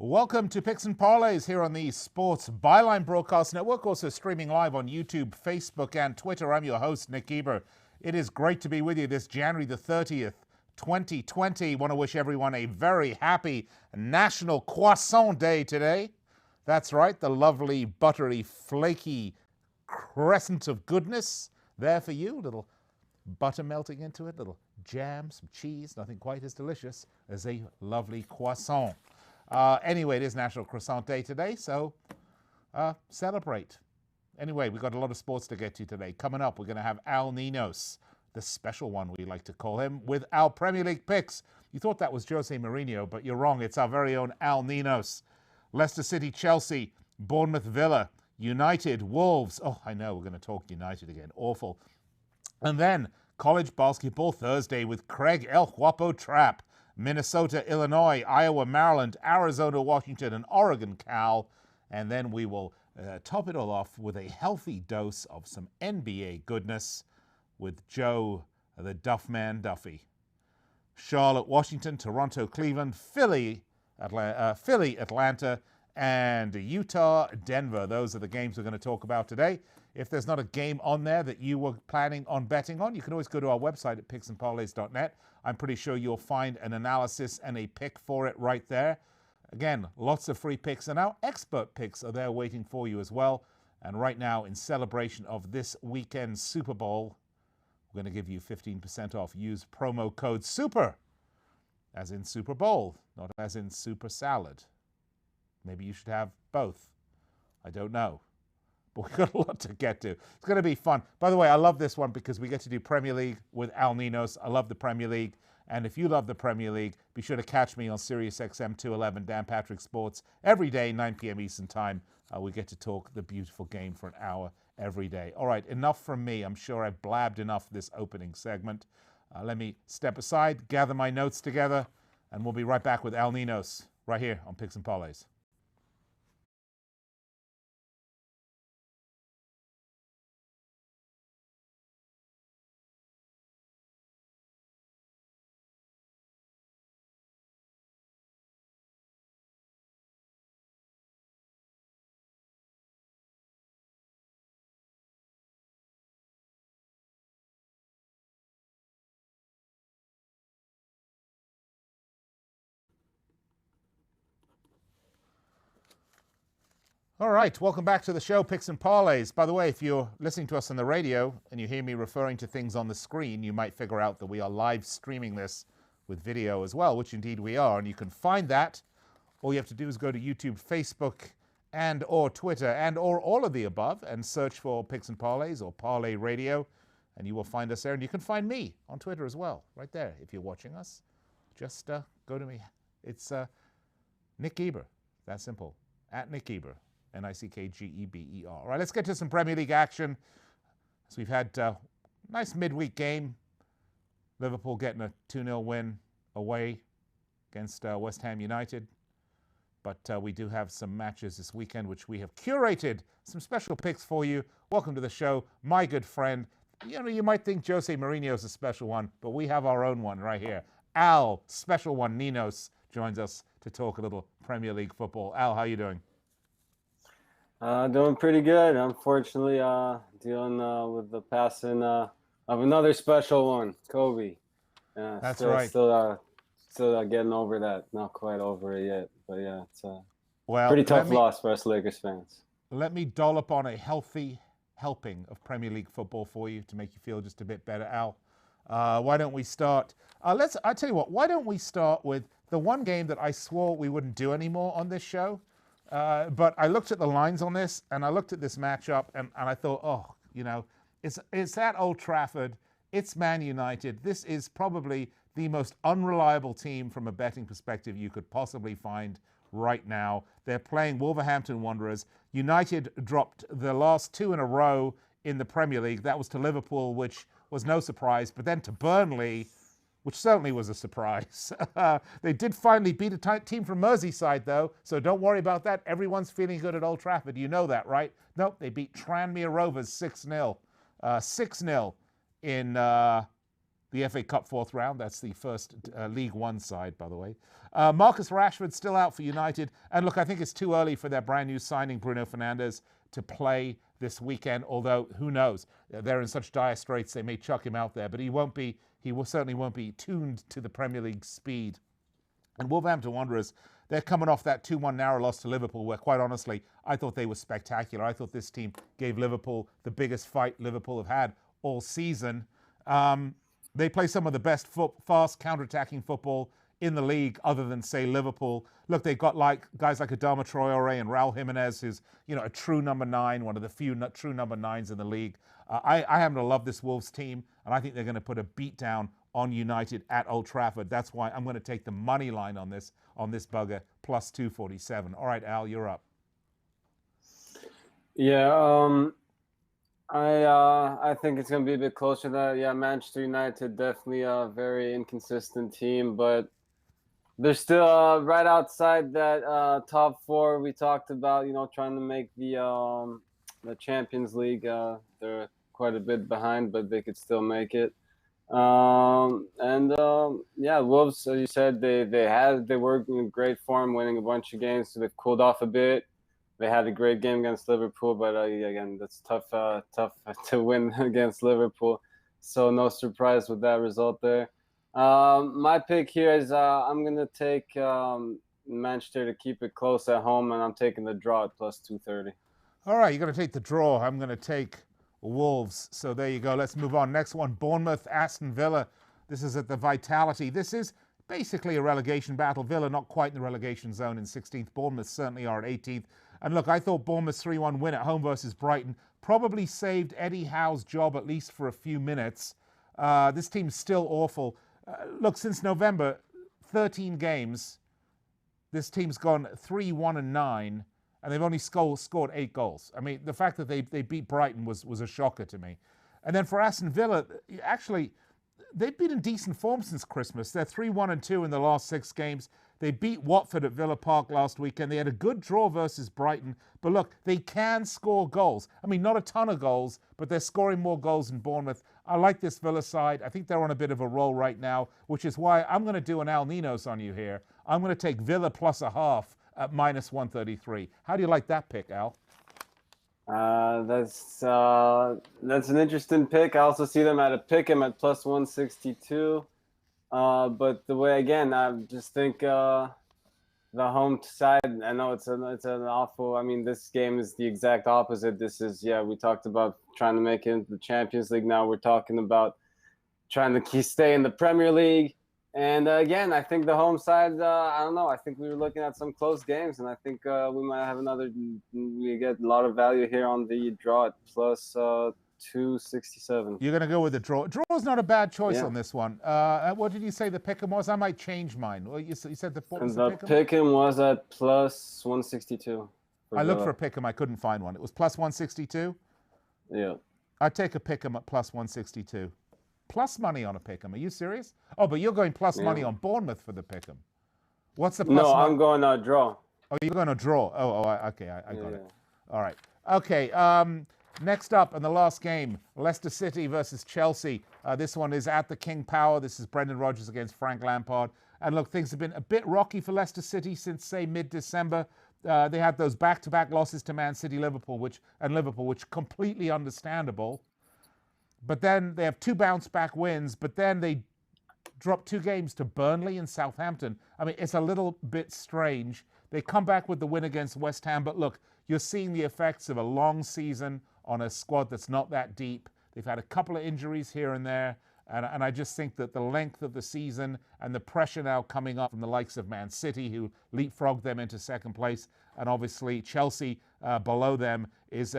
Welcome to Picks and Parlays here on the Sports Byline Broadcast Network, also streaming live on YouTube, Facebook, and Twitter. I'm your host, Nick Geber. It is great to be with you this January the 30th, 2020. Want to wish everyone a very happy National Croissant Day today. That's right, the lovely, buttery, flaky crescent of goodness there for you. Little butter melting into it, little jam, some cheese, nothing quite as delicious as a lovely croissant. Anyway, it is National Croissant Day today, so celebrate. Anyway, we've got a lot of sports to get to today. Coming up, we're going to have Al Ninos, the special one we like to call him, with our Premier League picks. You thought that was Jose Mourinho, but you're wrong. It's our very own Al Ninos. Leicester City, Chelsea, Bournemouth, Villa, United, Wolves. Oh, I know, we're going to talk United again. Awful. And then college basketball Thursday with Craig El Guapo Trapp. Minnesota, Illinois, Iowa, Maryland, Arizona, Washington, and Oregon, Cal. And then we will top it all off with a healthy dose of some NBA goodness with Joe, the Duffman Duffy. Charlotte, Washington, Toronto, Cleveland, Philly, Atlanta, and Utah, Denver. Those are the games we're going to talk about today. If there's not a game on there that you were planning on betting on, you can always go to our website at picksandparlays.net. I'm pretty sure you'll find an analysis and a pick for it right there. Again, lots of free picks, and our expert picks are there waiting for you as well. And right now, in celebration of this weekend's Super Bowl, we're going to give you 15% off. Use promo code SUPER, as in Super Bowl, not as in super salad. Maybe you should have both. I don't know. But we've got a lot to get to. It's going to be fun. By the way, I love this one because we get to do Premier League with Al Ninos. I love the Premier League. And if you love the Premier League, be sure to catch me on Sirius XM 211, Dan Patrick Sports, every day, 9 p.m. Eastern Time. We get to talk the beautiful game for an hour every day. All right, enough from me. I'm sure I've blabbed enough this opening segment. Let me step aside, gather my notes together, and we'll be right back with Al Ninos right here on Picks and Parlays. All right, welcome back to the show, Picks and Parlays. By the way, if you're listening to us on the radio and you hear me referring to things on the screen, you might figure out that we are live streaming this with video as well, which indeed we are. And you can find that. All you have to do is go to YouTube, Facebook, and or Twitter, and or all of the above, and search for Picks and Parlays or Parlay Radio, and you will find us there. And you can find me on Twitter as well, right there. If you're watching us, just go to me. It's Nick Geber. That simple. At Nick Geber. Nickgeber. All right, let's get to some Premier League action. So we've had a nice midweek game. Liverpool getting a 2-0 win away against West Ham United. But we do have some matches this weekend, which we have curated some special picks for you. Welcome to the show, my good friend. You know, you might think Jose Mourinho is a special one, but we have our own one right here. Al, special one, Ninos, joins us to talk a little Premier League football. Al, how you doing? Doing pretty good. Unfortunately, dealing with the passing of another special one, Kobe. That's still, right. Still getting over that. Not quite over it yet, but yeah, it's a well, pretty tough loss for us Lakers fans. Let me dollop on a healthy helping of Premier League football for you to make you feel just a bit better, Al. Why don't we start? I tell you what. Why don't we start with the one game that I swore we wouldn't do anymore on this show? But I looked at the lines on this, and I looked at this matchup, and I thought, oh, you know, it's at Old Trafford. It's Man United. This is probably the most unreliable team from a betting perspective you could possibly find right now. They're playing Wolverhampton Wanderers. United dropped the last two in a row in the Premier League. That was to Liverpool, which was no surprise, but then to Burnley, which certainly was a surprise. They did finally beat a team from Merseyside, though, so don't worry about that. Everyone's feeling good at Old Trafford. You know that, right? Nope, they beat Tranmere Rovers 6-0. 6-0 in the FA Cup fourth round. That's the first League One side, by the way. Marcus Rashford still out for United. And look, I think it's too early for their brand new signing, Bruno Fernandes, to play this weekend, although who knows? They're in such dire straits, they may chuck him out there, but he certainly won't be tuned to the Premier League speed. And Wolverhampton Wanderers, they're coming off that 2-1 narrow loss to Liverpool, where quite honestly, I thought they were spectacular. I thought this team gave Liverpool the biggest fight Liverpool have had all season. They play some of the best fast counter-attacking football in the league, other than, say, Liverpool. Look, they've got guys like Adama Traore and Raul Jimenez, who's a true number 9, one of the few true number 9s in the league. I happen to love this Wolves team, and I think they're going to put a beat down on United at Old Trafford. That's why I'm going to take the money line on this bugger, plus 247. All right, Al, you're up. Yeah, I think it's going to be a bit closer to that. Yeah, Manchester United, definitely a very inconsistent team, but they're still right outside that top 4 we talked about, trying to make the Champions League. They're quite a bit behind, but they could still make it. Yeah, Wolves, as you said, they were in great form, winning a bunch of games, so they've cooled off a bit. They had a great game against Liverpool, but again, that's tough to win against Liverpool. So no surprise with that result there. My pick here is I'm going to take Manchester to keep it close at home, and I'm taking the draw at plus 230. All right, you're going to take the draw. I'm going to take Wolves. So there you go. Let's move on. Next one, Bournemouth, Aston Villa. This is at the Vitality. This is basically a relegation battle. Villa not quite in the relegation zone in 16th. Bournemouth certainly are at 18th. And look, I thought Bournemouth's 3-1 win at home versus Brighton probably saved Eddie Howe's job at least for a few minutes. This team's still awful. Look, since November, 13 games, this team's gone 3-1-9, and they've only scored 8 goals. I mean, the fact that they beat Brighton was a shocker to me. And then for Aston Villa, actually, they've been in decent form since Christmas. They're 3-1-2 in the last 6 games. They beat Watford at Villa Park last weekend. They had a good draw versus Brighton. But look, they can score goals. I mean, not a ton of goals, but they're scoring more goals than Bournemouth. I like this Villa side. I think they're on a bit of a roll right now, which is why I'm going to do an Al Ninos on you here. I'm going to take Villa plus a half at minus 133. How do you like that pick, Al? That's an interesting pick. I also see them at a pick 'em at plus 162. But the way, again, I just think the home side, I know it's an awful, I mean, this game is the exact opposite. This is, we talked about trying to make it into the Champions League. Now we're talking about trying to stay in the Premier League. And again, I think the home side, I don't know. I think we were looking at some close games, and I think we might have we get a lot of value here on the draw at plus 267. You're going to go with the draw. Draw's not a bad choice on this one. What did you say the pick'em was? I might change mine. Well, you said the pick'em was at plus 162. I looked for a pick'em. I couldn't find one. It was plus 162? Yeah. I'd take a pick'em at plus 162. Plus money on a pick'em. Are you serious? Oh, but you're going plus money on Bournemouth for the pick'em. What's the plus? No, I'm going to draw. Oh, you're going to draw. Okay, I got it. All right. Okay, next up in the last game, Leicester City versus Chelsea. This one is at the King Power. This is Brendan Rodgers against Frank Lampard. And look, things have been a bit rocky for Leicester City since, say, mid-December. They had those back-to-back losses to Man City, Liverpool, which completely understandable. But then they have 2 bounce-back wins, but then they drop 2 games to Burnley and Southampton. I mean, it's a little bit strange. They come back with the win against West Ham, but look, you're seeing the effects of a long season on a squad that's not that deep. They've had a couple of injuries here and there, and I just think that the length of the season and the pressure now coming up from the likes of Man City, who leapfrogged them into second place, and obviously Chelsea below them is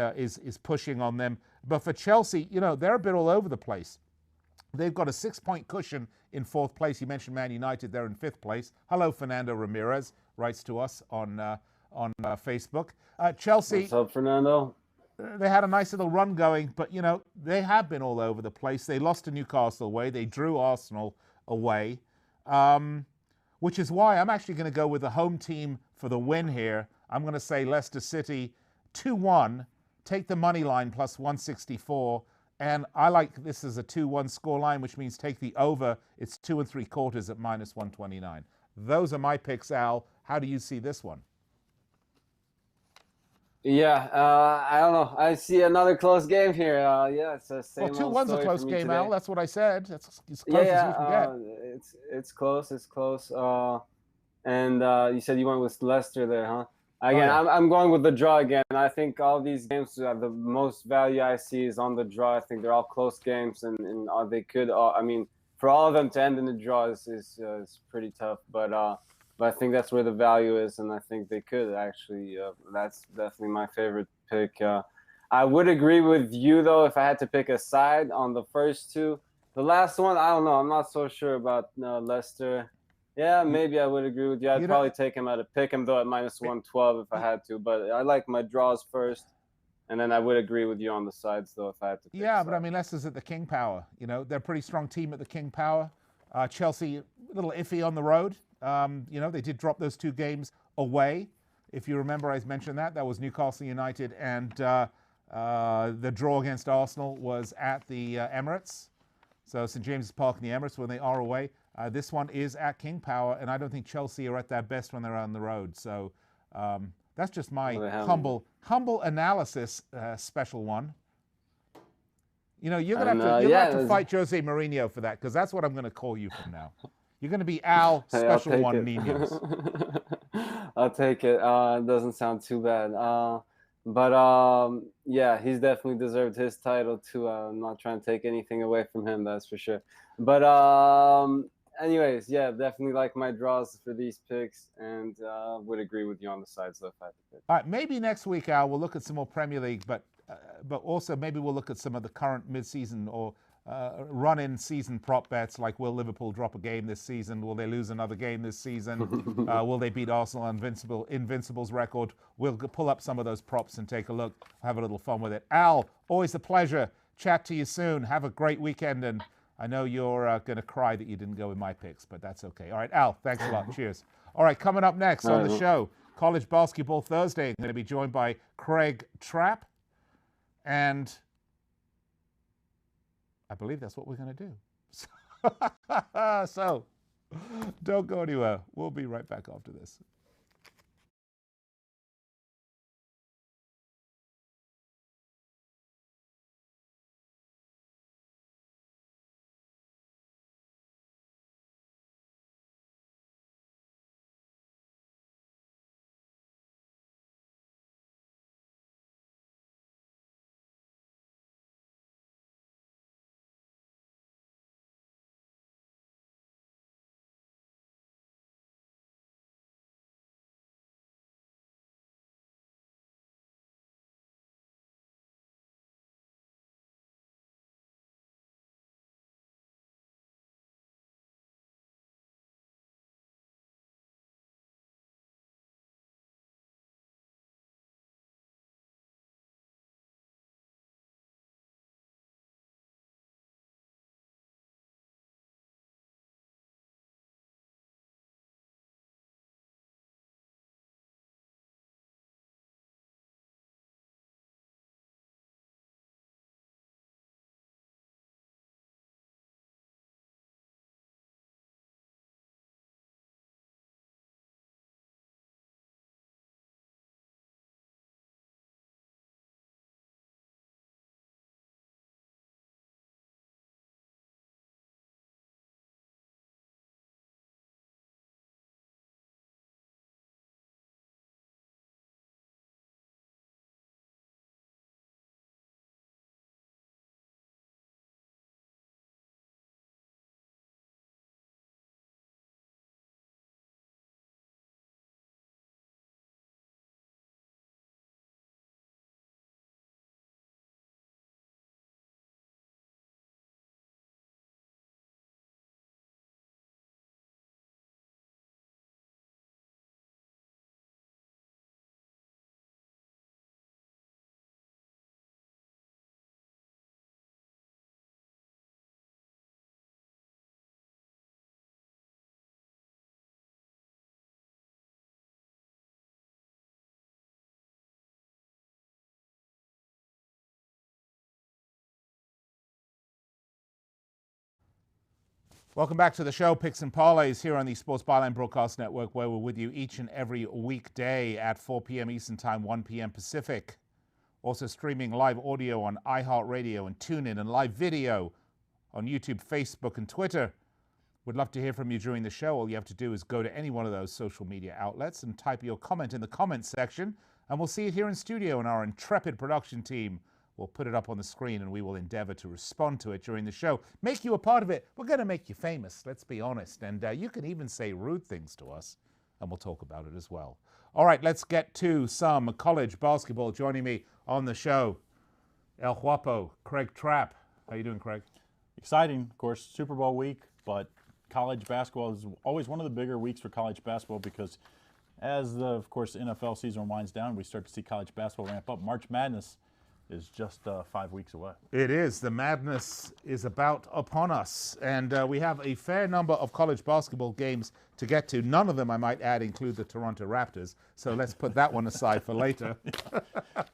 pushing on them. But for Chelsea, they're a bit all over the place. They've got a 6-point cushion in 4th place. You mentioned Man United, they're in 5th place. Hello, Fernando Ramirez writes to us on Facebook. Chelsea. What's up, Fernando? They had a nice little run going, but, they have been all over the place. They lost to Newcastle away. They drew Arsenal away, which is why I'm actually going to go with the home team for the win here. I'm going to say Leicester City 2-1, take the money line plus 164, And I like this as a 2-1 scoreline, which means take the over. It's 2 3/4 at -129. Those are my picks, Al. How do you see this one? Yeah, I don't know. I see another close game here. Yeah, it's the same Well, old 2-1's a story close for me game, today. Al. That's what I said. That's as Yeah, close as you can get. it's close. It's close. And you said you went with Leicester there, huh? Again, yeah. I'm going with the draw again. I think all these games, the most value I see is on the draw. I think they're all close games, and they could. I mean, for all of them to end in the draw is pretty tough. But I think that's where the value is, and I think they could actually. That's definitely my favorite pick. I would agree with you though if I had to pick a side on the first two. The last one, I don't know. I'm not so sure about Leicester. Yeah, maybe I would agree with you. I'd probably take him at a pick him though at -112 if I had to. But I like my draws first, and then I would agree with you on the sides though if I had to pick Yeah, but I mean, Leicester's at the King Power. You know, they're a pretty strong team at the King Power. Chelsea, a little iffy on the road. You know, they did drop those 2 games away. If you remember, I mentioned that was Newcastle United, and the draw against Arsenal was at the Emirates. So St James's Park and the Emirates when they are away. This one is at King Power, and I don't think Chelsea are at their best when they're on the road. So that's just my humble analysis, special one. You know, you're gonna have to fight Jose Mourinho for that, because that's what I'm going to call you from now. You're going to be Al Special One Ninos. I'll take it. It doesn't sound too bad. But yeah, he's definitely deserved his title too. I'm not trying to take anything away from him, that's for sure. But anyways, yeah, definitely like my draws for these picks, and would agree with you on the sides if I had to pick. All right, maybe next week, Al, we'll look at some more Premier League, but also maybe we'll look at some of the current mid-season or run-in season prop bets, like will Liverpool drop a game this season? Will they lose another game this season? Will they beat Arsenal Invincible's record? We'll pull up some of those props and take a look, have a little fun with it. Al, always a pleasure. Chat to you soon. Have a great weekend, and I know you're going to cry that you didn't go with my picks, but that's okay. All right, Al, thanks a lot. Cheers. All right, coming up next on the show, College Basketball Thursday. I'm going to be joined by Craig Trapp, and I believe that's what we're going to do. So don't go anywhere. We'll be right back after this. Welcome back to the show, Picks and Parlays, here on the Sports Byline Broadcast Network, where we're with you each and every weekday at 4 p.m. Eastern Time, 1 p.m. Pacific. Also streaming live audio on iHeartRadio and TuneIn, and live video on YouTube, Facebook, and Twitter. We'd love to hear from you during the show. All you have to do is go to any one of those social media outlets and type your comment in the comments section, and we'll see it here in studio, and our intrepid production team will put it up on the screen, and we will endeavor to respond to it during the show. Make you a part of it. We're going to make you famous, let's be honest. And you can even say rude things to us, and we'll talk about it as well. All right, let's get to some college basketball. Joining me on the show, El Guapo, Craig Trapp. How you doing, Craig? Exciting, of course, Super Bowl week, but college basketball is always one of the bigger weeks for college basketball because as the, of course, NFL season winds down, we start to see college basketball ramp up. March Madness is just 5 weeks away. It is. The madness is about upon us. And we have a fair number of college basketball games to get to. None of them, I might add, include the Toronto Raptors. So let's put that one aside for later.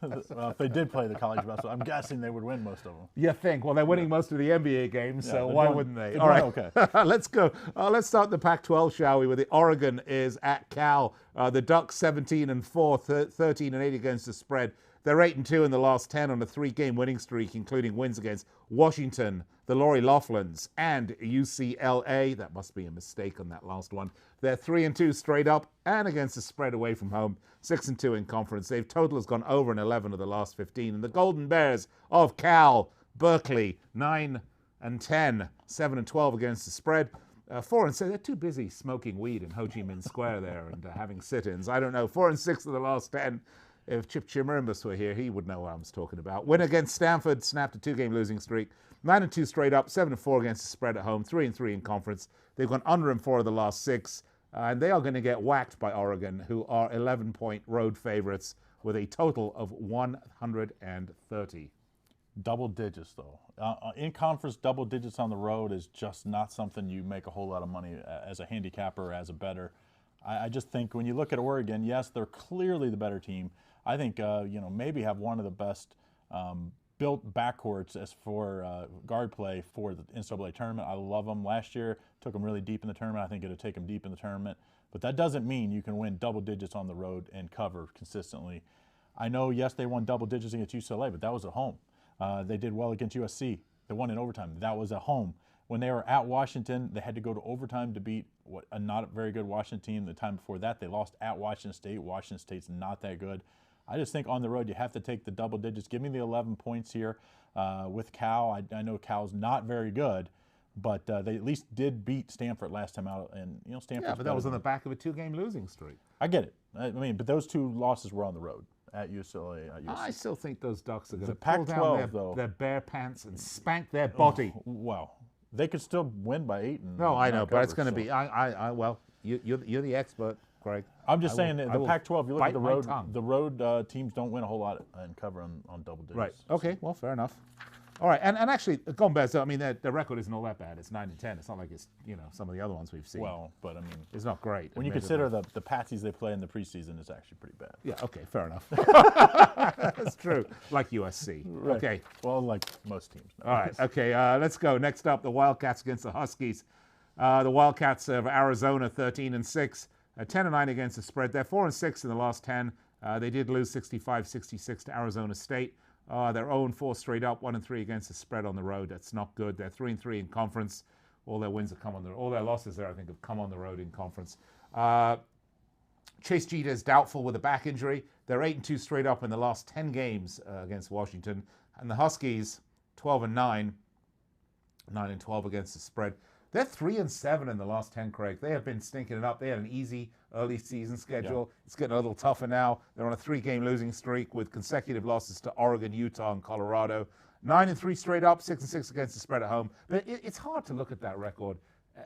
Well, if they did play the college basketball, I'm guessing they would win most of them. You think? Well, they're winning most of the NBA games, so why wouldn't they? All right. Okay. Let's go. Let's start the Pac-12, shall we? With the Oregon is at Cal. The Ducks 17-4, 13-8 against the spread. They're 8-2 in the last 10 on a 3-game winning streak, including wins against Washington, the Lori Loughlins, and UCLA. That must be a mistake on that last one. They're 3-2 straight up and against the spread away from home, 6-2 in conference. Their total has gone over in 11 of the last 15. And the Golden Bears of Cal, Berkeley, 9-10, 7-12 against the spread. 4-6. They're too busy smoking weed in Ho Chi Minh Square there and having sit-ins. I don't know. 4-6 of the last 10. If Chip Chimerimbus were here, he would know what I was talking about. Win against Stanford, snapped a 2-game losing streak. 9-2 straight up, 7-4 against the spread at home, 3-3 in conference. They've gone under in 4 of the last 6, and they are going to get whacked by Oregon, who are 11-point road favorites with a total of 130. Double digits, though. In conference, double digits on the road is just not something you make a whole lot of money as a handicapper or as a bettor. I just think when you look at Oregon, yes, they're clearly the better team. I think, maybe have one of the best built backcourts as for guard play for the NCAA tournament. I love them. Last year, took them really deep in the tournament. I think it'll take them deep in the tournament. But that doesn't mean you can win double digits on the road and cover consistently. I know, yes, they won double digits against UCLA, but that was at home. They did well against USC. They won in overtime. That was at home. When they were at Washington, they had to go to overtime to beat a not very good Washington team. The time before that, they lost at Washington State. Washington State's not that good. I just think on the road, you have to take the double digits. Give me the 11 points here with Cal. I know Cal's not very good, but they at least did beat Stanford last time out. And, Stanford. Yeah, but that was on the back of a 2-game losing streak. I get it. I mean, but those 2 losses were on the road at UCLA. I still think those Ducks are going to The pull Pac-12, down their bare pants and spank their body. Well, they could still win by 8. No, I know, but it's going to be. Well, you're the expert, Craig. I'm just saying that the Pac-12. You look at the road teams don't win a whole lot and cover on double digits. Right. Okay. Well, fair enough. All right, and actually, going back, I mean, their record isn't all that bad. It's 9-10. It's not like it's some of the other ones we've seen. Well, but I mean, it's not great. When you consider the patsies they play in the preseason, it's actually pretty bad. Yeah. Okay. Fair enough. That's true. Like USC. Right. Okay. Well, like most teams. All right. Okay. Let's go. Next up, the Wildcats against the Huskies. The Wildcats of Arizona, 13-6, 10-9 against the spread. They're 4-6 in the last 10. They did lose 65-66 to Arizona State. They're 0-4 straight up, 1-3 against the spread on the road. That's not good. They're 3-3 in conference. All their wins have come on all their losses there, I think, have come on the road in conference. Chase Jeter is doubtful with a back injury. They're 8-2 straight up in the last 10 games against Washington. And the Huskies, 12-9, 9-12 against the spread. They're 3-7 in the last 10, Craig. They have been stinking it up. They had an easy early season schedule. Yeah. It's getting a little tougher now. They're on a 3-game losing streak with consecutive losses to Oregon, Utah, and Colorado. 9-3 straight up, 6-6 against the spread at home. But it's hard to look at that record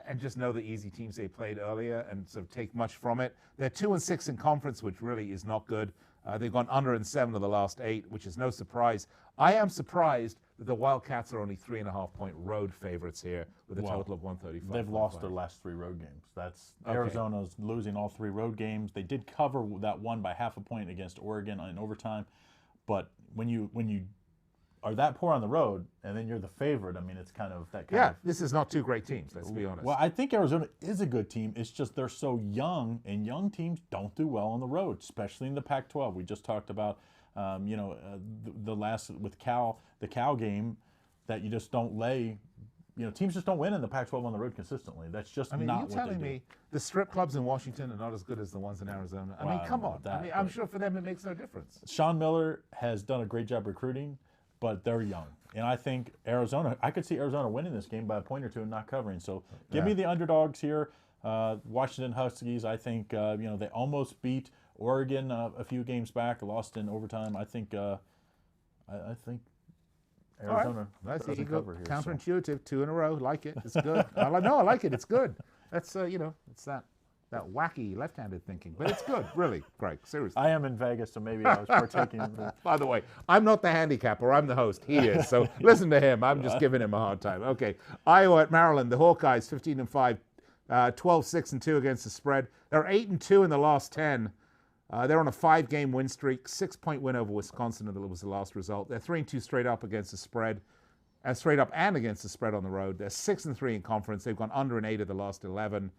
and just know the easy teams they played earlier and sort of take much from it. They're 2-6 in conference, which really is not good. They've gone under in 7 of the last 8, which is no surprise. I am surprised that the Wildcats are only 3.5-point road favorites here with a total of 135. They've lost their last 3 road games. That's okay. Arizona's losing all 3 road games. They did cover that one by 0.5 point against Oregon in overtime, but when you are that poor on the road, and then you're the favorite. I mean, it's kind of that kind Yeah, of. this is not two great teams, let's be honest. Well, I think Arizona is a good team. It's just they're so young, and young teams don't do well on the road, especially in the Pac-12. We just talked about, the last with the Cal game, that you just don't lay. Teams just don't win in the Pac-12 on the road consistently. That's just not what they do. You're telling me the strip clubs in Washington are not as good as the ones in Arizona? I mean, come on. I'm sure for them it makes no difference. Sean Miller has done a great job recruiting, but they're young. And I think I could see Arizona winning this game by a point or two and not covering. So give me the underdogs here. Washington Huskies, I think, they almost beat Oregon a few games back, lost in overtime. I think Arizona doesn't cover here. Counterintuitive, 2 in a row. Like it. It's good. I like it. It's good. That's, it's that wacky left-handed thinking. But it's good, really, Greg. Seriously. I am in Vegas, so maybe I was partaking in that. By the way, I'm not the handicapper. I'm the host. He is. So listen to him. I'm just giving him a hard time. Okay. Iowa at Maryland. The Hawkeyes, 15-5, 12-6-2 against the spread. They're 8-2 in the last 10. They're on a 5-game win streak, 6-point win over Wisconsin, and that was the last result. They're 3-2 straight up against the spread, straight up and against the spread on the road. They're 6-3 in conference. They've gone under an 8 of the last 11.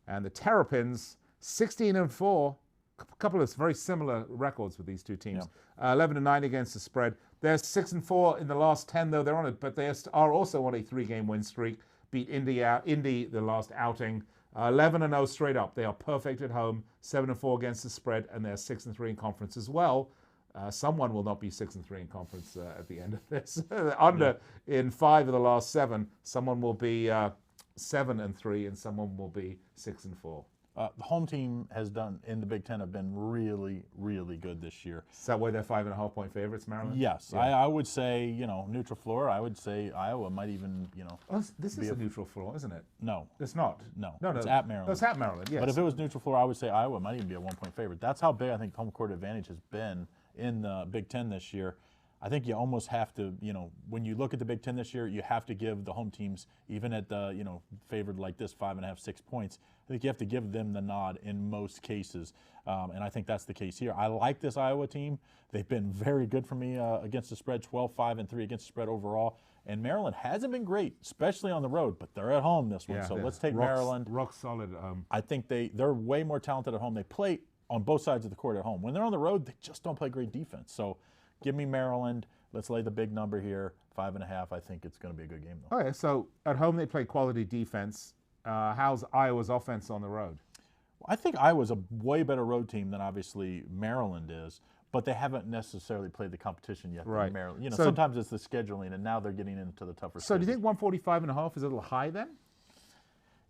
And the Terrapins, 16-4, a couple of very similar records with these two teams. 11-9 against the spread. They're 6-4 in the last 10, though they're on it, but they are also on a 3-game win streak. Beat Indy the last outing. 11-0 straight up. They are perfect at home, 7-4 against the spread, and they're 6-3 in conference as well. Someone will not be 6-3 in conference at the end of this. Under in 5 of the last 7, someone will be 7-3, and someone will be 6-4. The home team has done in the Big Ten have been really, really good this year. Is that why they're 5.5-point favorites, Maryland? Yes, yeah. I would say neutral floor. I would say Iowa might even this is a neutral floor, isn't it? No, it's not. No, it's at Maryland. It's at Maryland. Yes. But if it was neutral floor, I would say Iowa might even be a 1-point favorite. That's how big I think home court advantage has been in the Big Ten this year. I think you almost have to, when you look at the Big Ten this year, you have to give the home teams, even at the, favored like this, 5.5, 6 points. I think you have to give them the nod in most cases, and I think that's the case here. I like this Iowa team. They've been very good for me against the spread, 12-5-3 against the spread overall. And Maryland hasn't been great, especially on the road, but they're at home this one. So let's take Maryland. Rock solid. I think they're way more talented at home. They play on both sides of the court at home. When they're on the road, they just don't play great defense. So give me Maryland. Let's lay the big number here, 5.5. I think it's going to be a good game, though. Okay, so at home they play quality defense. How's Iowa's offense on the road? Well, I think Iowa's a way better road team than obviously Maryland is, but they haven't necessarily played the competition yet. Right. Than Maryland. Sometimes it's the scheduling, and now they're getting into the tougher. So do you think 145.5 is a little high then?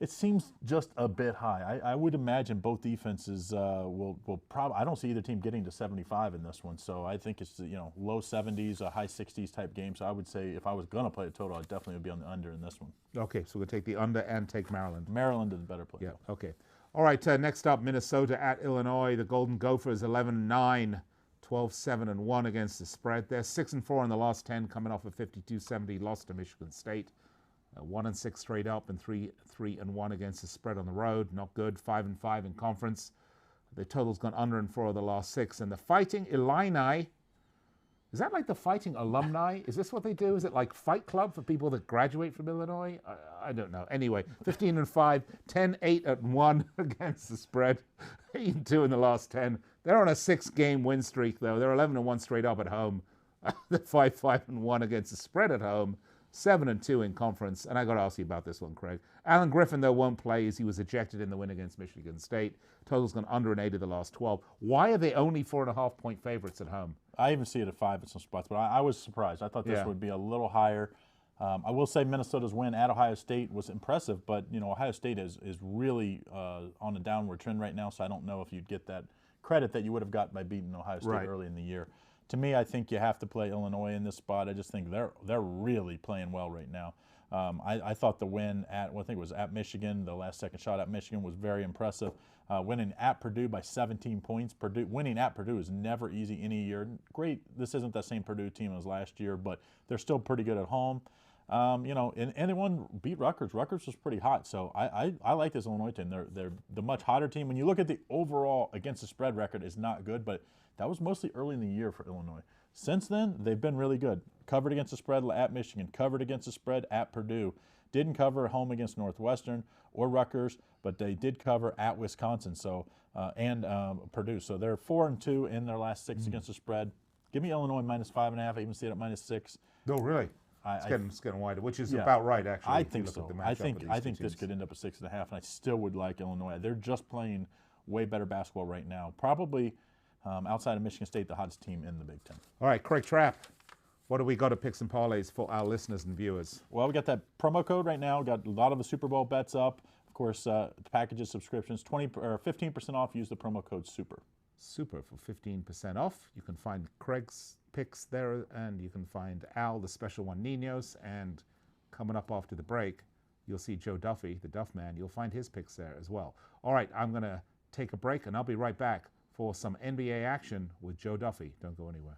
It seems just a bit high. I would imagine both defenses will probably. I don't see either team getting to 75 in this one, so I think it's low 70s, a high 60s type game. So I would say if I was going to play a total, I definitely would be on the under in this one. Okay, so we'll take the under and take Maryland. Maryland is a better play. Yeah. Okay. All right. Next up, Minnesota at Illinois. The Golden Gophers 11-9, 12-7-1 against the spread. They're 6-4 in the last 10, coming off a 52-70 loss to Michigan State. 1-6 straight up and 3-1 against the spread on the road. Not good. 5-5 in conference. The total's gone under in 4 of the last 6. And the Fighting Illini, is that like the Fighting Alumni? Is this what they do? Is it like Fight Club for people that graduate from Illinois? I don't know. Anyway, 15-5, 10-8-1 against the spread. 8-2 in the last 10. They're on a 6-game win streak, though. They're 11-1 straight up at home. They're 5-1 against the spread at home. 7-2 in conference, and I got to ask you about this one, Craig. Alan Griffin, though, won't play as he was ejected in the win against Michigan State. Total's gone under an 8 of the last 12. Why are they only 4.5-point favorites at home? I even see it at 5 at some spots, but I was surprised. I thought this would be a little higher. I will say Minnesota's win at Ohio State was impressive, but Ohio State is really on a downward trend right now, so I don't know if you'd get that credit that you would have got by beating Ohio State early in the year. To me, I think you have to play Illinois in this spot. I just think they're really playing well right now. I thought the win I think it was at Michigan, the last second shot at Michigan was very impressive. Winning at Purdue by 17 points. Winning at Purdue is never easy any year. Great, this isn't the same Purdue team as last year, but they're still pretty good at home. And anyone beat Rutgers. Rutgers was pretty hot, so I like this Illinois team. They're the much hotter team. When you look at the overall against the spread record, is not good, but that was mostly early in the year for Illinois. Since then, they've been really good. Covered against the spread at Michigan, covered against the spread at Purdue. Didn't cover at home against Northwestern or Rutgers, but they did cover at Wisconsin. And Purdue. So they're 4-2 in their last 6 against the spread. Give me Illinois -5.5. I even see it at -6. No, really. It's getting wider, which is about right, actually. I think so. I think this could end up at 6.5, and I still would like Illinois. They're just playing way better basketball right now. Probably outside of Michigan State, the hottest team in the Big Ten. All right, Craig Trapp, what do we got to picks and parlays for our listeners and viewers? Well, we got that promo code right now. Got a lot of the Super Bowl bets up. Of course, packages, subscriptions, 15% off. Use the promo code SUPER. Super for 15% off. You can find Craig's picks there, and you can find Al, the special one, Ninos, and coming up after the break, you'll see Joe Duffy, the Duff Man. You'll find his picks there as well. All right, I'm going to take a break, and I'll be right back for some NBA action with Joe Duffy. Don't go anywhere.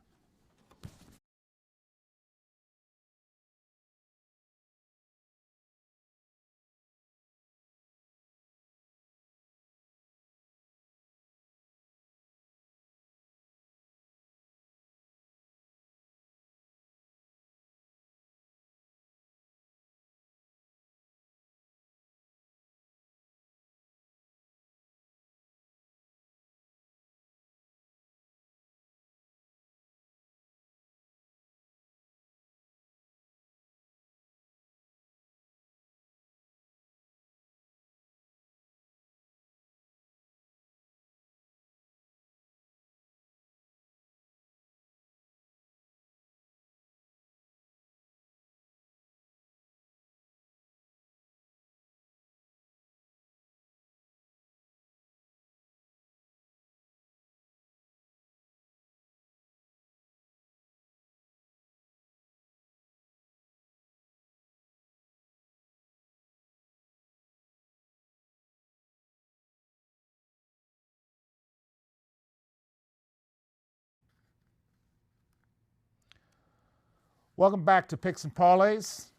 Welcome back to Picks and Parlays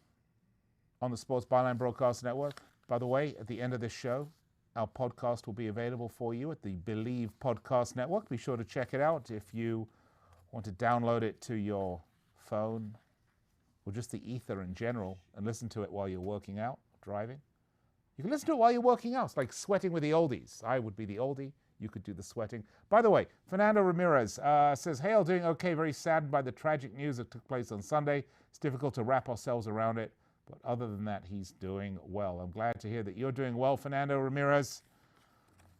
on the Sports Byline Broadcast Network. By the way, at the end of this show, our podcast will be available for you at the Believe Podcast Network. Be sure to check it out if you want to download it to your phone or just the ether in general and listen to it while you're working out, driving. You can listen to it while you're working out. It's like sweating with the oldies. I would be the oldie. You could do the sweating. By the way, Fernando Ramirez says, "Hey, all doing okay. Very saddened by the tragic news that took place on Sunday. It's difficult to wrap ourselves around it. But other than that, he's doing well." I'm glad to hear that you're doing well, Fernando Ramirez.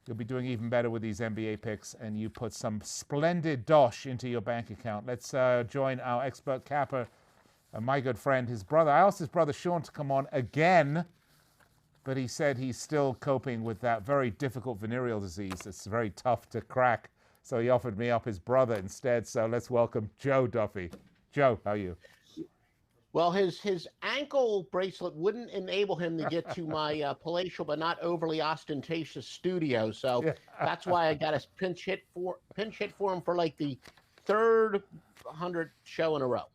You'll be doing even better with these NBA picks, and you put some splendid dosh into your bank account. Let's join our expert capper, my good friend, his brother. I asked his brother Sean to come on again, but he said he's still coping with that very difficult venereal disease. It's very tough to crack. So he offered me up his brother instead. So let's welcome Joe Duffy. Joe, how are you? Well, his ankle bracelet wouldn't enable him to get to my palatial but not overly ostentatious studio. So that's why I got a pinch hit for him for like the third 100 show in a row.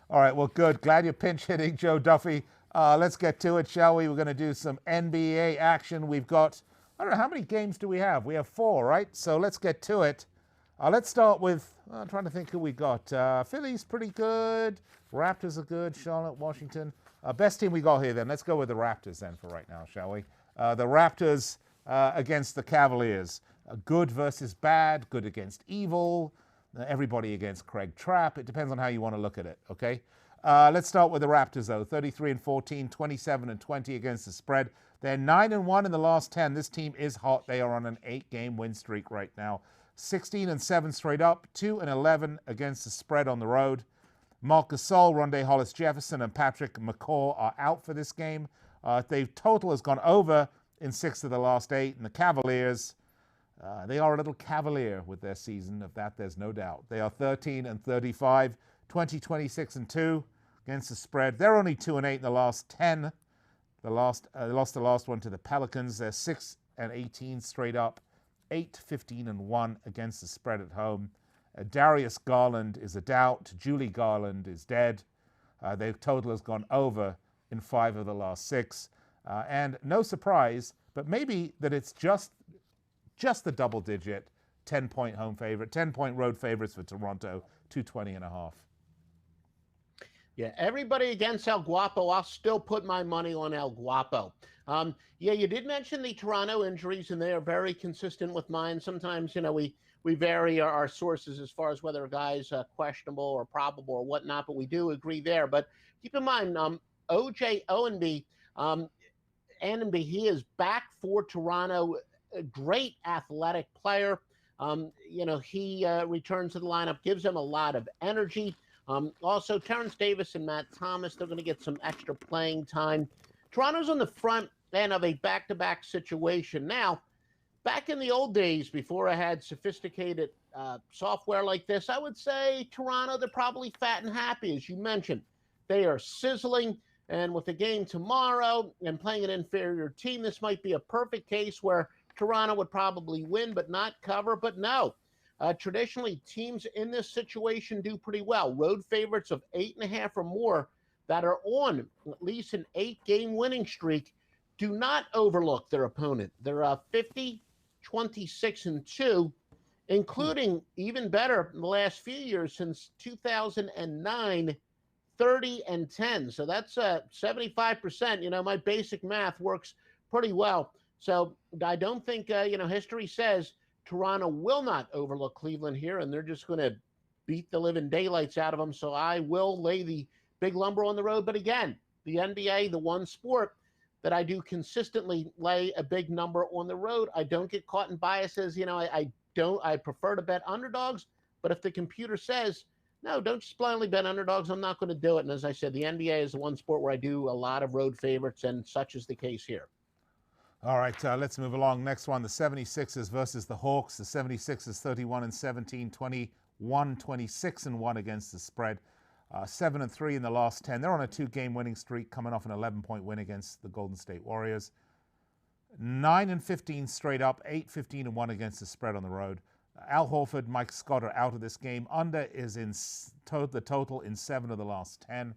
All right, well, good. Glad you're pinch hitting, Joe Duffy. Let's get to it, shall we? We're going to do some NBA action. We've got, I don't know, how many games do we have? We have 4, right? So let's get to it. Let's start with, I'm trying to think who we got. Philly's pretty good. Raptors are good. Charlotte, Washington. Best team we got here then. Let's go with the Raptors then for right now, shall we? The Raptors against the Cavaliers. Good versus bad. Good against evil. Everybody against Craig Trapp. It depends on how you want to look at it, okay? Let's start with the Raptors, though. 33-14, 27-20 against the spread. They're 9-1 in the last 10. This team is hot. They are on an 8-game win streak right now. 16-7 straight up, 2-11 against the spread on the road. Marc Gasol, Rondae Hollis-Jefferson, and Patrick McCaw are out for this game. The total has gone over in 6 of the last 8, and the Cavaliers, they are a little cavalier with their season. Of that, there's no doubt. They are 13-35, 20-26-2 against the spread. They're only 2-8 in the last 10. They lost the last one to the Pelicans. They're 6-18 straight up, 8-15-1 against the spread at home. Darius Garland is a doubt. Julie Garland is dead. Their total has gone over in 5 of the last 6. And no surprise, but maybe that it's just the double-digit 10-point home favorite, 10-point road favorites for Toronto, 220.5. Yeah, everybody against El Guapo. I'll still put my money on El Guapo. Yeah, you did mention the Toronto injuries, and they are very consistent with mine. Sometimes, we vary our sources as far as whether a guy's questionable or probable or whatnot, but we do agree there. But keep in mind, OJ Owenby, Annenby, he is back for Toronto. A great athletic player. He returns to the lineup, gives them a lot of energy. Also, Terrence Davis and Matt Thomas, they're going to get some extra playing time. Toronto's on the front end of a back-to-back situation. Now, back in the old days, before I had sophisticated software like this, I would say Toronto, they're probably fat and happy, as you mentioned. They are sizzling, and with the game tomorrow and playing an inferior team, this might be a perfect case where Toronto would probably win but not cover. But no, traditionally, teams in this situation do pretty well. Road favorites of 8.5 or more that are on at least an 8-game winning streak do not overlook their opponent. They're 50, 26, and 2, including even better in the last few years since 2009, 30 and 10. So that's 75%. My basic math works pretty well. So I don't think, history says Toronto will not overlook Cleveland here, and they're just going to beat the living daylights out of them. So I will lay the big lumber on the road. But again, the NBA, the one sport that I do consistently lay a big number on the road. I don't get caught in biases. I prefer to bet underdogs. But if the computer says, no, don't just blindly bet underdogs, I'm not going to do it. And as I said, the NBA is the one sport where I do a lot of road favorites, and such is the case here. All right, let's move along. Next one, the 76ers versus the Hawks. The 76ers 31-17, 21-26-1 against the spread. 7-3 in the last 10. They're on a 2-game winning streak, coming off an 11-point win against the Golden State Warriors. 9-15 straight up, 8-15-1 against the spread on the road. Al Horford, Mike Scott are out of this game. Under is in the total in 7 of the last 10.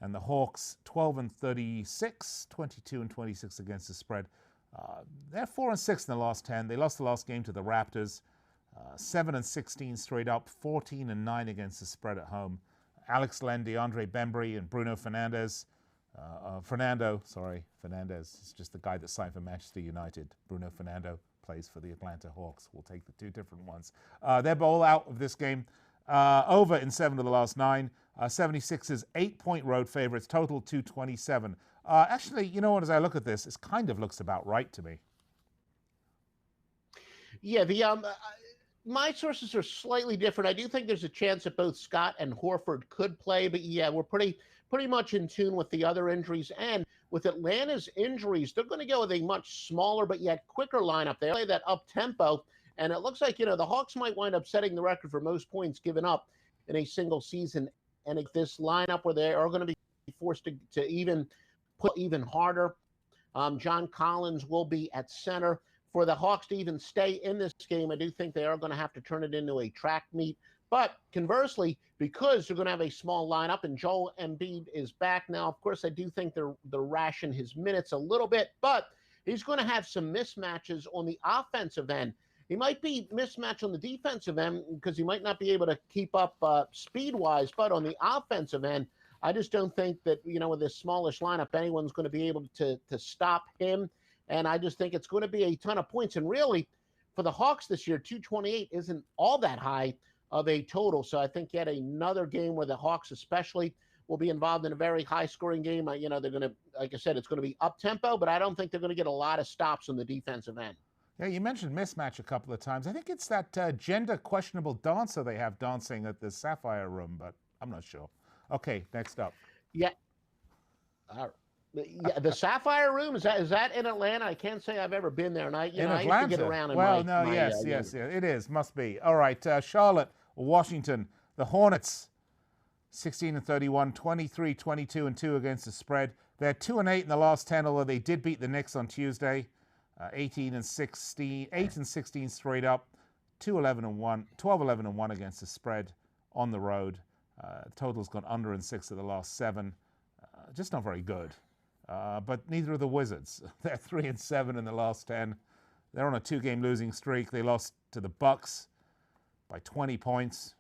And the Hawks, 12-36, 22-26 against the spread. They're 4-6 in the last 10. They lost the last game to the Raptors. 7-16 straight up, 14-9 against the spread at home. Alex Len, DeAndre Bembry, and Bruno Fernandez. Fernandez is just the guy that signed for Manchester United. Bruno Fernando plays for the Atlanta Hawks. We'll take the 2 different ones. They're all out of this game. Over in 7 of the last 9. 76ers 8-point road favorites, total 227. Actually, you know what, as I look at this, it kind of looks about right to me. Yeah, my sources are slightly different. I do think there's a chance that both Scott and Horford could play, but yeah, we're pretty much in tune with the other injuries. And with Atlanta's injuries, they're going to go with a much smaller but yet quicker lineup. They play that up-tempo, and it looks like, the Hawks might wind up setting the record for most points given up in a single season. And if this lineup where they are going to be forced to even put even harder, John Collins will be at center. For the Hawks to even stay in this game, I do think they are going to have to turn it into a track meet. But conversely, because they're going to have a small lineup and Joel Embiid is back now, of course, I do think they're ration his minutes a little bit, but he's going to have some mismatches on the offensive end. He might be mismatched on the defensive end because he might not be able to keep up speed-wise, but on the offensive end, I just don't think that, with this smallish lineup, anyone's going to be able to stop him. And I just think it's going to be a ton of points. And really, for the Hawks this year, 228 isn't all that high of a total. So I think yet another game where the Hawks especially will be involved in a very high-scoring game. They're going to, like I said, it's going to be up-tempo, but I don't think they're going to get a lot of stops on the defensive end. Yeah, you mentioned mismatch a couple of times. I think it's that gender-questionable dancer they have dancing at the Sapphire Room, but I'm not sure. Okay, next up. Yeah. All right. Yeah, the Sapphire Room, is that in Atlanta? I can't say I've ever been there, and I used to get around in yes, it is, must be. All right, Charlotte, Washington, the Hornets, 16-31, 23-22-2 against the spread. They're 2-8 in the last 10, although they did beat the Knicks on Tuesday, 8-16 straight up, 12-11-1 against the spread on the road. Total's gone under in 6 of the last 7. just not very good. But neither are the Wizards. They're 3-7 in the last 10. They're on a 2-game losing streak. They lost to the Bucks by 20 points.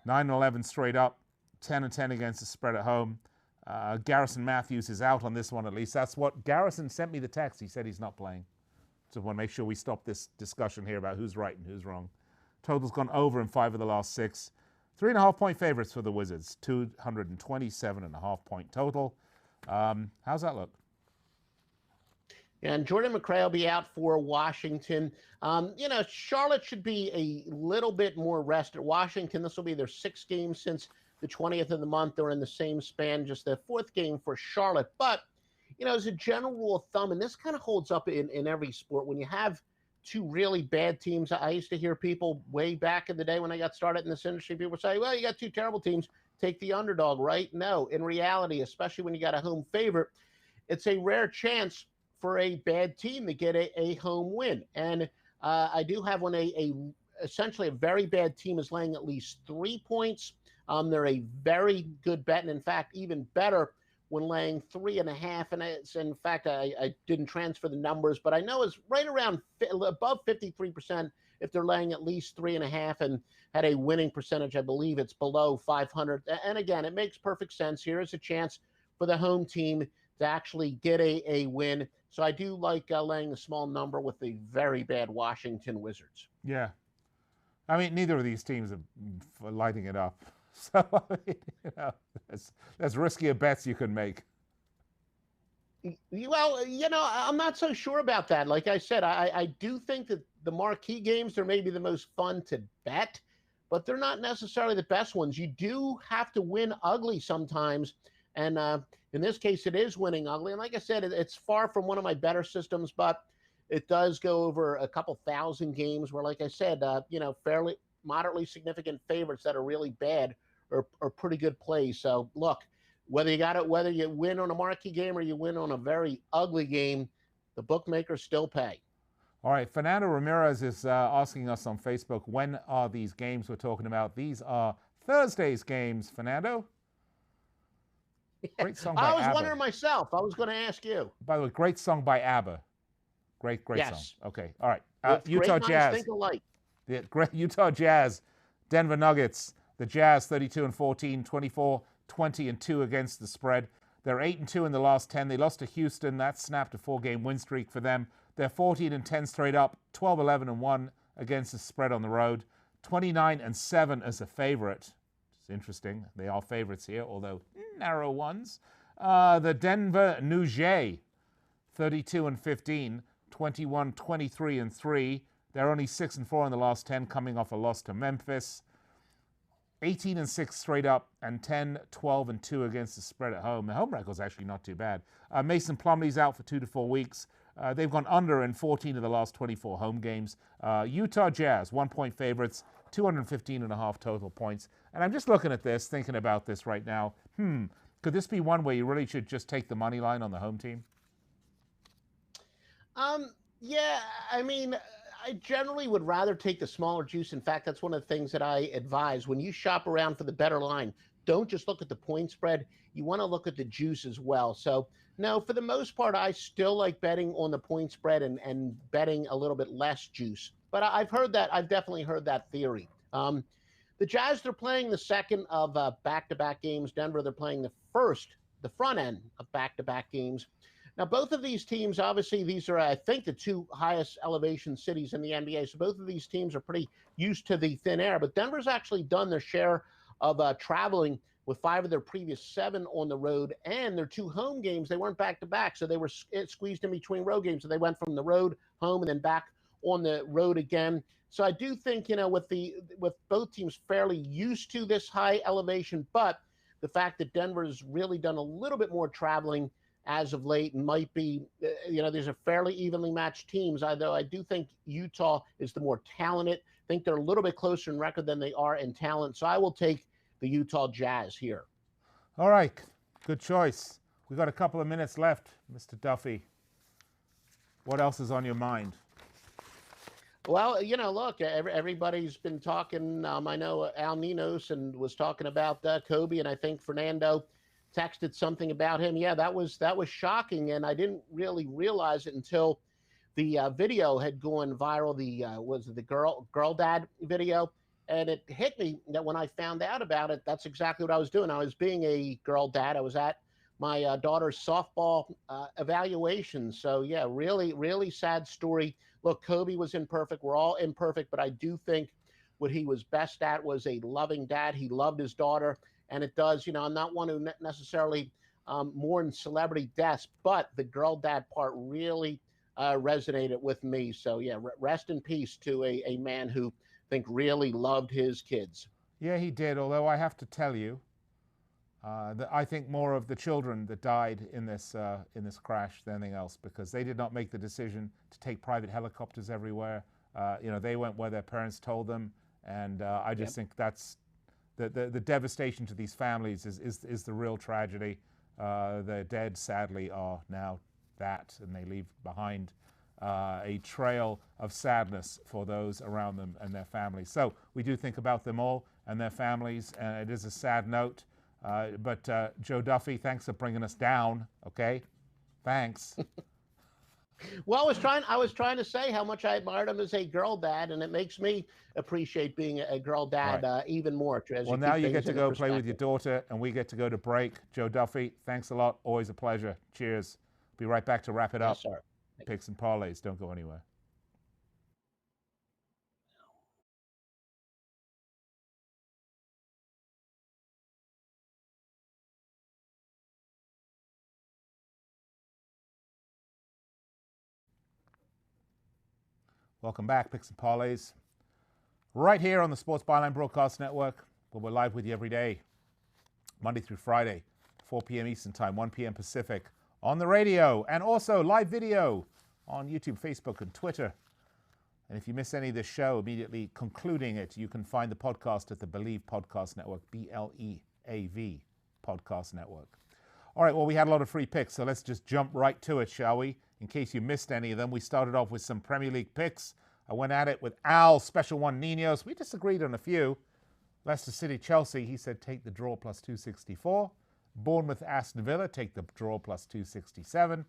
9-11 straight up. 10-10 against the spread at home. Garrison Matthews is out on this one at least. That's what Garrison sent me the text. He said he's not playing. So I want to make sure we stop this discussion here about who's right and who's wrong. Total's gone over in 5 of the last 6. 3.5-point favorites for the Wizards. 227.5-point total. How's that look? And Jordan McRae will be out for Washington. Charlotte should be a little bit more rested. Washington, this will be their 6th game since the 20th of the month. They're in the same span, just the 4th game for Charlotte. But, as a general rule of thumb, and this kind of holds up in every sport, when you have 2 really bad teams, I used to hear people way back in the day when I got started in this industry, people say, well, you got 2 terrible teams, take the underdog, right? No, in reality, especially when you got a home favorite, it's a rare chance for a bad team to get a home win. And I do have one, essentially a very bad team is laying at least 3 points. They're a very good bet, and in fact, even better when laying 3.5. And it's, in fact, I didn't transfer the numbers, but I know it's right around above 53% if they're laying at least 3.5 and had a winning percentage. I believe it's below 500. And again, it makes perfect sense. Here is a chance for the home team to actually get a win. So I do like laying a small number with the very bad Washington Wizards. Yeah. I mean, neither of these teams are lighting it up. So, that's riskier bets you can make. Well, I'm not so sure about that. Like I said, I do think that the marquee games are maybe the most fun to bet, but they're not necessarily the best ones. You do have to win ugly sometimes. And in this case, it is winning ugly. And like I said, it's far from one of my better systems, but it does go over a couple thousand games where, like I said, fairly moderately significant favorites that are really bad are pretty good plays. So look, whether you win on a marquee game or you win on a very ugly game, the bookmakers still pay. All right, Fernando Ramirez is asking us on Facebook, when are these games we're talking about? These are Thursday's games, Fernando. Great song by I was ABBA. wondering myself. I was going to ask you. By the way, great song by ABBA. Great Yes. song. Okay, all right. Utah Jazz. Think alike. The great Utah Jazz, Denver Nuggets. The Jazz 32-14, 24-20-2 against the spread. They're 8-2 in the last 10. They lost to Houston. That snapped a 4-game win streak for them. They're 14-10 straight up, 12-11-1 against the spread on the road. 29-7 as a favorite. It's interesting. They are favorites here, although narrow ones. The Denver Nuggets, 32-15, 21-23-3. They're only 6-4 in the last 10, coming off a loss to Memphis. 18-6 straight up and 10-12-2 against the spread at home. The home record's actually not too bad. Mason Plumlee's out for 2 to 4 weeks. They've gone under in 14 of the last 24 home games. Utah Jazz, 1-point favorites, 215.5 total points. And I'm just looking at this, thinking about this right now. Could this be one where you really should just take the money line on the home team? Yeah, I mean, I generally would rather take the smaller juice. In fact, that's one of the things that I advise. When you shop around for the better line, don't just look at the point spread. You want to look at the juice as well. So, no, for the most part, I still like betting on the point spread and betting a little bit less juice. But I've heard that. I've definitely heard that theory. The Jazz, they're playing the second of back-to-back games. Denver, they're playing the front end of back-to-back games. Now, both of these teams, obviously, these are, I think, the 2 highest elevation cities in the NBA. So both of these teams are pretty used to the thin air. But Denver's actually done their share of traveling with 5 of their previous 7 on the road. And their 2 home games, they weren't back-to-back. So they were squeezed in between road games. So they went from the road, home, and then back on the road again. So I do think, with both teams fairly used to this high elevation, but the fact that Denver's really done a little bit more traveling as of late and might be, these are fairly evenly matched teams, although I do think Utah is the more talented. I think they're a little bit closer in record than they are in talent. So I will take the Utah Jazz here. All right, good choice. We've got a couple of minutes left, Mr. Duffy. What else is on your mind? Well, look, everybody's been talking. I know Al Ninos and was talking about Kobe, and I think Fernando texted something about him. Yeah, that was shocking, and I didn't really realize it until the video had gone viral. The was it the girl dad video, and it hit me that when I found out about it, that's exactly what I was doing. I was being a girl dad. I was at my daughter's softball evaluation. So yeah, really, really sad story. Look, Kobe was imperfect. We're all imperfect, but I do think what he was best at was a loving dad. He loved his daughter, and it does. You know, I'm not one who necessarily mourn celebrity deaths, but the girl dad part really resonated with me. So yeah, rest in peace to a man who I think really loved his kids. Yeah, he did. Although I have to tell you, that I think more of the children that died in this crash than anything else, because they did not make the decision to take private helicopters everywhere. You know, they went where their parents told them, and I just think that's the devastation to these families is the real tragedy. The dead, sadly, are now that, and they leave behind a trail of sadness for those around them and their families. So we do think about them all and their families, and it is a sad note. But Joe Duffy, thanks for bringing us down. Okay, thanks. Well, I was trying to say how much I admired him as a girl dad, and it makes me appreciate being a girl dad even more. Well, now you get to go play with your daughter, and we get to go to break. Joe Duffy, thanks a lot. Always a pleasure. Cheers. Be right back to wrap it up. Yes, sir. Picks and parlays. Don't go anywhere. Welcome back, Picks and Parlays. Right here on the Sports Byline Broadcast Network, where we're live with you every day, Monday through Friday, 4 p.m. Eastern Time, 1 p.m. Pacific, on the radio, and also live video on YouTube, Facebook, and Twitter. And if you miss any of this show, immediately concluding it, you can find the podcast at the Believe Podcast Network, BLEAV Podcast Network. All right, well, we had a lot of free picks, so let's just jump right to it, shall we? In case you missed any of them, we started off with some Premier League picks. I went at it with Al, Special One Ninos. We disagreed on a few. Leicester City, Chelsea, he said take the draw plus 264. Bournemouth, Aston Villa, take the draw plus 267.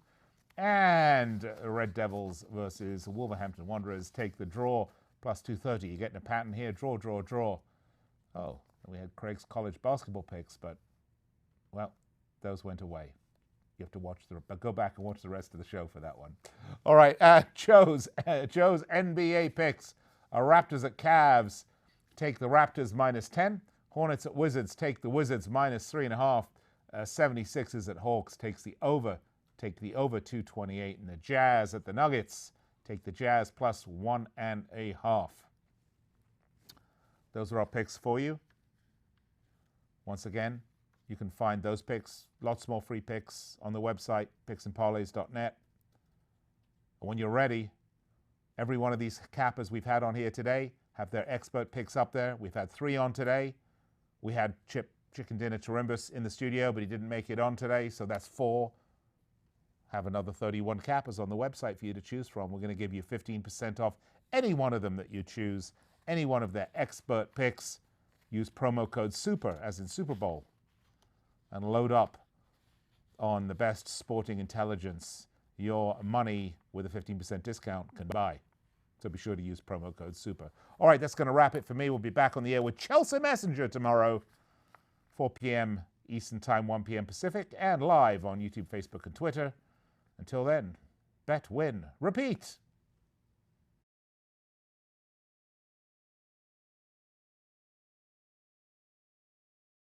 And Red Devils versus Wolverhampton Wanderers, take the draw plus 230. You're getting a pattern here, draw, draw, draw. Oh, we had Craig's college basketball picks, but, well, those went away. You have to watch go back and watch the rest of the show for that one. All right, Joe's NBA picks. Raptors at Cavs, take the Raptors minus 10. Hornets at Wizards, take the Wizards minus 3.5. 76ers at Hawks, take the over 228. And the Jazz at the Nuggets, take the Jazz plus 1.5. Those are our picks for you. Once again, you can find those picks, lots more free picks on the website, picksandparlays.net. And when you're ready, every one of these cappers we've had on here today have their expert picks up there. We've had 3 on today. We had Chicken Dinner Torimbus in the studio, but he didn't make it on today, so that's 4. Have another 31 cappers on the website for you to choose from. We're going to give you 15% off any one of them that you choose, any one of their expert picks. Use promo code SUPER, as in Super Bowl, and load up on the best sporting intelligence your money with a 15% discount can buy. So be sure to use promo code SUPER. All right, that's going to wrap it for me. We'll be back on the air with Chelsea Messenger tomorrow, 4 p.m. Eastern Time, 1 p.m. Pacific, and live on YouTube, Facebook, and Twitter. Until then, bet, win, repeat.